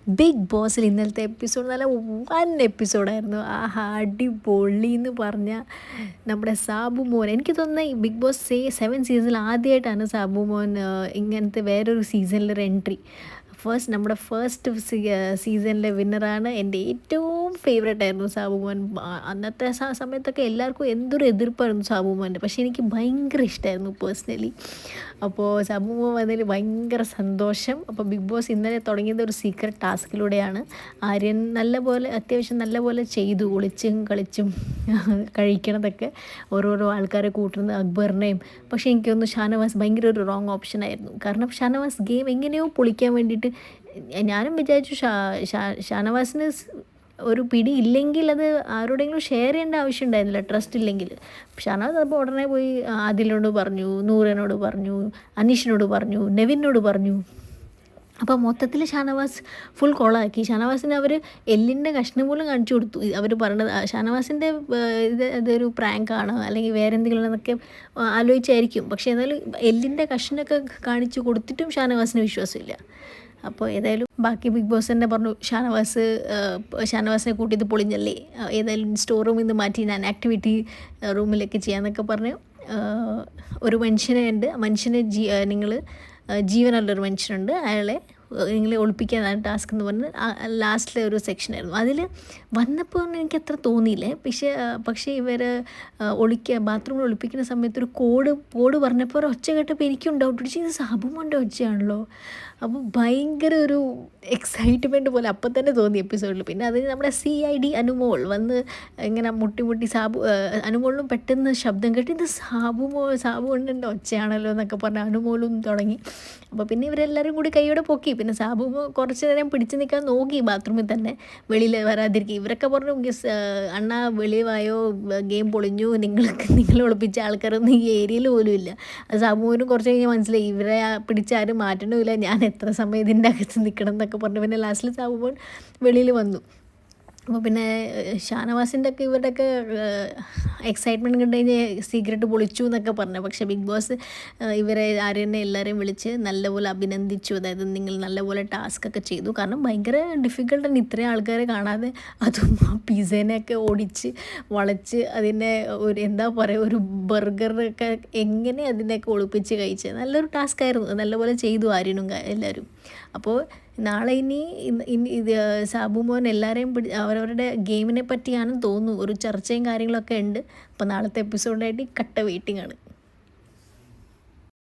Big ബോസിൽ ഇന്നലത്തെ episode നല്ല വൻ എപ്പിസോഡായിരുന്നു. അടിപൊളി എന്ന് പറഞ്ഞാൽ നമ്മുടെ സാബു മോൻ, എനിക്ക് തോന്നുന്നത് ഈ ബിഗ് ബോസ് 7 സീസണിൽ ആദ്യമായിട്ടാണ് സാബു മോൻ ഇങ്ങനത്തെ വേറൊരു സീസണിലൊരു എൻട്രി. നമ്മുടെ ഫസ്റ്റ് സീസണിലെ വിന്നറാണ്. എൻ്റെ ഏറ്റവും ഫേവറേറ്റ് ആയിരുന്നു സാബു മോൻ. അന്നത്തെ സമയത്തൊക്കെ എല്ലാവർക്കും എന്തൊരു എതിർപ്പായിരുന്നു സാബു മോൻ്റെ, പക്ഷേ എനിക്ക് ഭയങ്കര ഇഷ്ടമായിരുന്നു പേഴ്സണലി. അപ്പോൾ സാബു മോൻ വന്നതിൽ ഭയങ്കര സന്തോഷം. അപ്പോൾ ബിഗ് ബോസ് ഇന്നലെ തുടങ്ങിയത് ഒരു സീക്രട്ട് ടാസ്കിലൂടെയാണ്. ആര്യൻ അത്യാവശ്യം നല്ലപോലെ ചെയ്തു, ഒളിച്ചും കളിച്ചും കഴിക്കണതൊക്കെ ഓരോരോ ആൾക്കാരെ കൂട്ടുന്നത്, അക്ബറിനെയും. പക്ഷേ എനിക്കൊന്ന് ഷാനവാസ് ഭയങ്കര ഒരു റോങ് ഓപ്ഷനായിരുന്നു. കാരണം ഷാനവാസ് ഗെയിം എങ്ങനെയോ പൊളിക്കാൻ വേണ്ടിയിട്ട് ഞാനും വിചാരിച്ചു ഷാനവാസിന് ഒരു പിടി ഇല്ലെങ്കിൽ അത് ആരോടെങ്കിലും ഷെയർ ചെയ്യേണ്ട ആവശ്യം ഉണ്ടായിരുന്നില്ല, ട്രസ്റ്റ് ഇല്ലെങ്കിൽ. ഷാനവാസ് അപ്പോൾ ഉടനെ പോയി ആദിലിനോട് പറഞ്ഞു, നൂറിനോട് പറഞ്ഞു, അനീഷിനോട് പറഞ്ഞു, നെവിനോട് പറഞ്ഞു. അപ്പോൾ മൊത്തത്തിൽ ഷാനവാസ് ഫുൾ കോളാക്കി. ഷാനവാസിന് അവർ എല്ലിൻ്റെ കഷ്ണം പോലും കാണിച്ചു കൊടുത്തു. അവർ പറഞ്ഞത് ഷാനവാസിൻ്റെ ഇതൊരു പ്രാങ്കാണ് അല്ലെങ്കിൽ വേറെ എന്തെങ്കിലും എന്നൊക്കെ ആലോചിച്ചായിരിക്കും. പക്ഷേ എന്നാലും എല്ലിൻ്റെ കഷ്ണമൊക്കെ കാണിച്ചു കൊടുത്തിട്ടും ഷാനവാസിന് വിശ്വാസമില്ല. അപ്പോൾ ഏതായാലും ബാക്കി ബിഗ് ബോസ് തന്നെ പറഞ്ഞു ഷാനവാസിനെ കൂട്ടിയത് പൊളിഞ്ഞല്ലേ, ഏതായാലും സ്റ്റോർ റൂമിൽ നിന്ന് മാറ്റി ഞാൻ ആക്ടിവിറ്റി റൂമിലേക്ക് ചെയ്യാമെന്നൊക്കെ പറഞ്ഞു. ഒരു മനുഷ്യനെ നിങ്ങൾ ജീവനുള്ളൊരു മനുഷ്യനുണ്ട്, അയാളെ നിങ്ങൾ ഒളിപ്പിക്കാനാണ് ടാസ്ക് എന്ന് പറഞ്ഞ് ലാസ്റ്റിലെ ഒരു സെക്ഷനായിരുന്നു. അതിൽ വന്നപ്പോൾ എനിക്ക് അത്ര തോന്നിയില്ലേ. പക്ഷേ ഇവർ ബാത്റൂമിൽ ഒളിപ്പിക്കുന്ന സമയത്ത് ഒരു കോഡ് പറഞ്ഞപ്പോൾ ഒരു ഒച്ച കേട്ടപ്പോൾ എനിക്കും ഡൗട്ട് പിടിച്ചു, ഇത് സാബുമോൻ്റെ ഒച്ചയാണല്ലോ. അപ്പോൾ ഭയങ്കര ഒരു എക്സൈറ്റ്മെൻറ്റ് പോലെ അപ്പം തന്നെ തോന്നി എപ്പിസോഡിൽ. പിന്നെ അത് നമ്മുടെ CID അനുമോൾ വന്ന് ഇങ്ങനെ മുട്ടി അനുമോളിനും പെട്ടെന്ന് ശബ്ദം കേട്ട് ഇത് സാബുമോൻ്റെ ഒച്ചയാണല്ലോ എന്നൊക്കെ പറഞ്ഞ് അനുമോളും തുടങ്ങി. അപ്പോൾ പിന്നെ ഇവരെല്ലാവരും കൂടി കൈയോടെ പൊക്കി. പിന്നെ സാബുമോ കുറച്ച് നേരം പിടിച്ച് നിൽക്കാൻ നോക്കി ബാത്റൂമിൽ തന്നെ, വെളിയിൽ വരാതിരിക്കുക. ഇവരൊക്കെ പറഞ്ഞു അണ്ണാ വെളിവായോ, ഗെയിം പൊളിഞ്ഞു, നിങ്ങൾ ഒളിപ്പിച്ച ആൾക്കാരൊന്നും ഈ ഏരിയയിൽ പോലും ഇല്ല. അത് സാബുവിനും കുറച്ച് കഴിഞ്ഞാൽ മനസ്സിലായി ഇവരെ പിടിച്ചാരും മാറ്റണമില്ല, ഞാൻ എത്ര സമയം ഇതിൻ്റെ അകത്ത് നിൽക്കണം എന്നൊക്കെ പറഞ്ഞു. പിന്നെ ലാസ്റ്റിൽ സാബുമോൻ വെളിയിൽ വന്നു. അപ്പോൾ പിന്നെ ഷാനവാസിൻ്റെ ഒക്കെ ഇവരുടെയൊക്കെ എക്സൈറ്റ്മെൻറ്റ് കണ്ടു കഴിഞ്ഞാൽ സീക്രട്ട് പൊളിച്ചു എന്നൊക്കെ പറഞ്ഞു. പക്ഷേ ബിഗ് ബോസ് ഇവരെ ആര്യനെ എല്ലാവരെയും വിളിച്ച് നല്ലപോലെ അഭിനന്ദിച്ചു. അതായത് നിങ്ങൾ നല്ലപോലെ ടാസ്ക്കൊക്കെ ചെയ്തു. കാരണം ഭയങ്കര ഡിഫിക്കൽട്ടാണ് ഇത്രയും ആൾക്കാരെ കാണാതെ, അതും പിസ്സേനെയൊക്കെ ഓടിച്ച് വളച്ച് അതിനെ ഒരു ബർഗറൊക്കെ എങ്ങനെ അതിനെയൊക്കെ ഒളിപ്പിച്ച് കഴിച്ച് നല്ലൊരു ടാസ്ക് ആയിരുന്നു. നല്ലപോലെ ചെയ്തു ആര്യനും എല്ലാവരും. അപ്പോൾ നാളെ ഇനി ഇത് സാബുമോൻ എല്ലാവരെയും അവരവരുടെ ഗെയിമിനെ പറ്റിയാണെന്ന് തോന്നുന്നു ഒരു ചർച്ചയും കാര്യങ്ങളൊക്കെ ഉണ്ട്. അപ്പോൾ നാളത്തെ എപ്പിസോഡായിട്ട് കട്ട വെയിറ്റിംഗ് ആണ്.